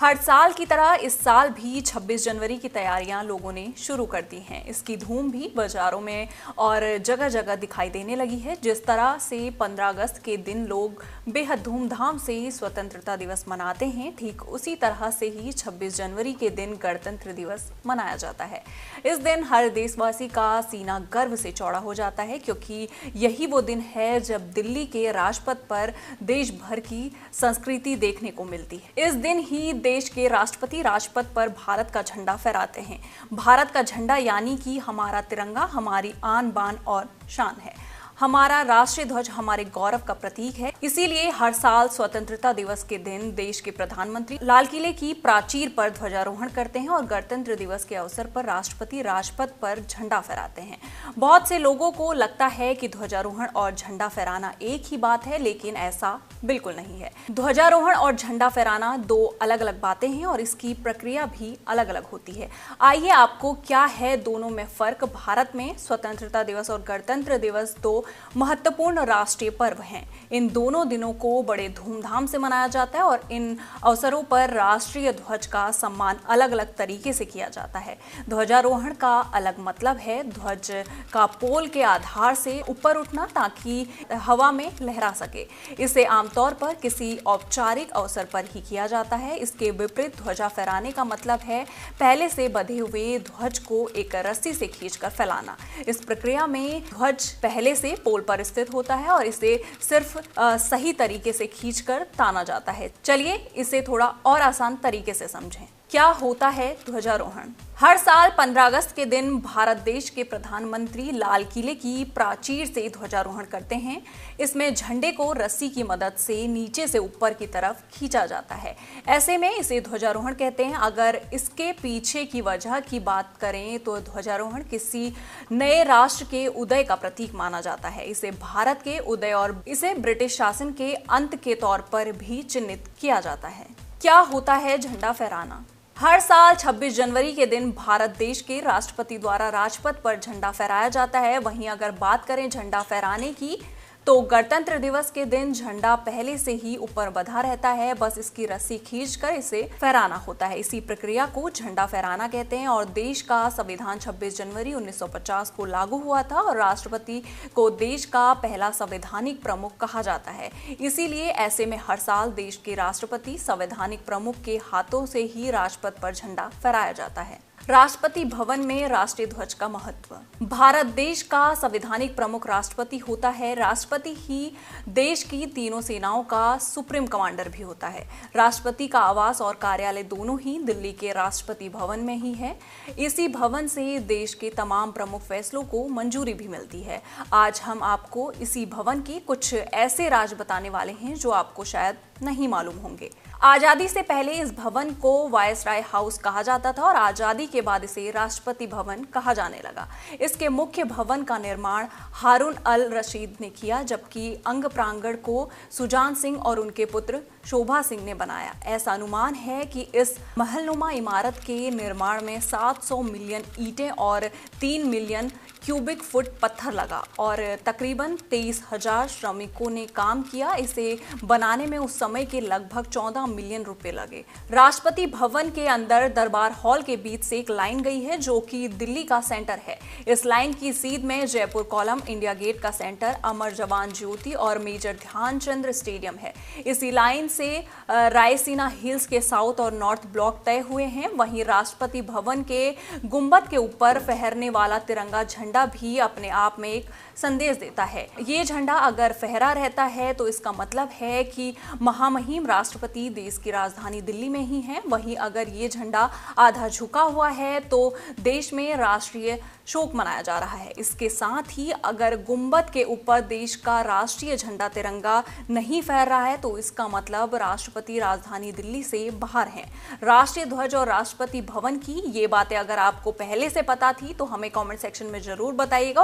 हर साल की तरह इस साल भी 26 जनवरी की तैयारियां लोगों ने शुरू कर दी हैं। इसकी धूम भी बाजारों में और जगह जगह दिखाई देने लगी है। जिस तरह से 15 अगस्त के दिन लोग बेहद धूमधाम से स्वतंत्रता दिवस मनाते हैं, ठीक उसी तरह से ही 26 जनवरी के दिन गणतंत्र दिवस मनाया जाता है। इस दिन हर देशवासी का सीना गर्व से चौड़ा हो जाता है, क्योंकि यही वो दिन है जब दिल्ली के राजपथ पर देश भर की संस्कृति देखने को मिलती है। इस दिन ही देश के राष्ट्रपति राजपथ पर भारत का झंडा फहराते हैं। भारत का झंडा यानी कि हमारा तिरंगा हमारी आन बान और शान है। हमारा राष्ट्रीय ध्वज हमारे गौरव का प्रतीक है। इसीलिए हर साल स्वतंत्रता दिवस के दिन देश के प्रधानमंत्री लाल किले की प्राचीर पर ध्वजारोहण करते हैं और गणतंत्र दिवस के अवसर पर राष्ट्रपति राजपथ पर झंडा फहराते हैं। बहुत से लोगों को लगता है कि ध्वजारोहण और झंडा फहराना एक ही बात है, लेकिन ऐसा बिल्कुल नहीं है। ध्वजारोहण और झंडा फहराना दो अलग अलग बातें हैं और इसकी प्रक्रिया भी अलग अलग होती है। आइए आपको क्या है दोनों में फर्क। भारत में स्वतंत्रता दिवस और गणतंत्र दिवस दो महत्वपूर्ण राष्ट्रीय पर्व हैं। इन दोनों दिनों को बड़े धूमधाम से मनाया जाता है और इन अवसरों पर राष्ट्रीय ध्वज का सम्मान अलग अलग तरीके से किया जाता है। ध्वजारोहण का अलग मतलब है ध्वज का पोल के आधार से ऊपर उठना ताकि हवा में लहरा सके। इसे आमतौर पर किसी औपचारिक अवसर पर ही किया जाता है। इसके विपरीत ध्वजा फहराने का मतलब है पहले से बंधे हुए ध्वज को एक रस्सी से खींचकर फैलाना। इस प्रक्रिया में ध्वज पहले से पोल पर स्थित होता है और इसे सिर्फ सही तरीके से खींचकर ताना जाता है। चलिए इसे थोड़ा और आसान तरीके से समझें। क्या होता है ध्वजारोहण? हर साल 15 अगस्त के दिन भारत देश के प्रधानमंत्री लाल किले की प्राचीर से ध्वजारोहण करते हैं। इसमें झंडे को रस्सी की मदद से नीचे से ऊपर की तरफ खींचा जाता है। ऐसे में इसे ध्वजारोहण कहते हैं। अगर इसके पीछे की वजह की बात करें तो ध्वजारोहण किसी नए राष्ट्र के उदय का प्रतीक माना जाता है। इसे भारत के उदय और इसे ब्रिटिश शासन के अंत के तौर पर भी चिन्हित किया जाता है। क्या होता है झंडा फहराना? हर साल 26 जनवरी के दिन भारत देश के राष्ट्रपति द्वारा राजपथ पर झंडा फहराया जाता है। वहीं अगर बात करें झंडा फहराने की तो गणतंत्र दिवस के दिन झंडा पहले से ही ऊपर बंधा रहता है, बस इसकी रस्सी खींचकर इसे फहराना होता है। इसी प्रक्रिया को झंडा फहराना कहते हैं और देश का संविधान 26 जनवरी 1950 को लागू हुआ था और राष्ट्रपति को देश का पहला संवैधानिक प्रमुख कहा जाता है। इसीलिए ऐसे में हर साल देश के राष्ट्रपति संवैधानिक प्रमुख के हाथों से ही राजपथ पर झंडा फहराया जाता है। राष्ट्रपति भवन में राष्ट्रीय ध्वज का महत्व। भारत देश का संवैधानिक प्रमुख राष्ट्रपति होता है। राष्ट्रपति ही देश की तीनों सेनाओं का सुप्रीम कमांडर भी होता है। राष्ट्रपति का आवास और कार्यालय दोनों ही दिल्ली के राष्ट्रपति भवन में ही है। इसी भवन से देश के तमाम प्रमुख फैसलों को मंजूरी भी मिलती है। आज हम आपको इसी भवन के कुछ ऐसे राज बताने वाले हैं जो आपको शायद नहीं मालूम होंगे। आजादी से पहले इस भवन को वायसराय हाउस कहा जाता था और आजादी के बाद इसे राष्ट्रपति भवन कहा जाने लगा। इसके मुख्य भवन का निर्माण हारून अल रशीद ने किया, जबकि अंग प्रांगण को सुजान सिंह और उनके पुत्र शोभा सिंह ने बनाया। ऐसा अनुमान है कि इस महलनुमा इमारत के निर्माण में 700 मिलियन ईंटें और 3 मिलियन क्यूबिक फुट पत्थर लगा और तकरीबन 23,000 श्रमिकों ने काम किया। इसे बनाने में उस समय के लगभग 14 मिलियन रुपए लगे। राष्ट्रपति भवन के अंदर दरबार हॉल के बीच से एक लाइन गई है जो कि दिल्ली का सेंटर है। इस लाइन की सीध में जयपुर कॉलम, इंडिया गेट का सेंटर, अमर जवान ज्योति और मेजर ध्यानचंद स्टेडियम है। इसी लाइन से रायसीना हिल्स के साउथ और नॉर्थ ब्लॉक तय हुए हैं। वहीं राष्ट्रपति भवन के गुंबद के ऊपर फहरने वाला तिरंगा झंडा भी अपने आप में एक संदेश देता है। ये झंडा अगर फहरा रहता है तो इसका मतलब है कि महामहिम राष्ट्रपति देश की राजधानी दिल्ली में ही हैं। वहीं अगर ये झंडा आधा झुका हुआ है तो देश में राष्ट्रीय शोक मनाया जा रहा है। इसके साथ ही अगर गुंबद के ऊपर देश का राष्ट्रीय झंडा तिरंगा नहीं फहर रहा है तो इसका मतलब राष्ट्रपति राजधानी दिल्ली से बाहर हैं। राष्ट्रीय ध्वज और राष्ट्रपति भवन की ये बातें अगर आपको पहले से पता थी तो हमें कमेंट सेक्शन में जरूर बताइएगा।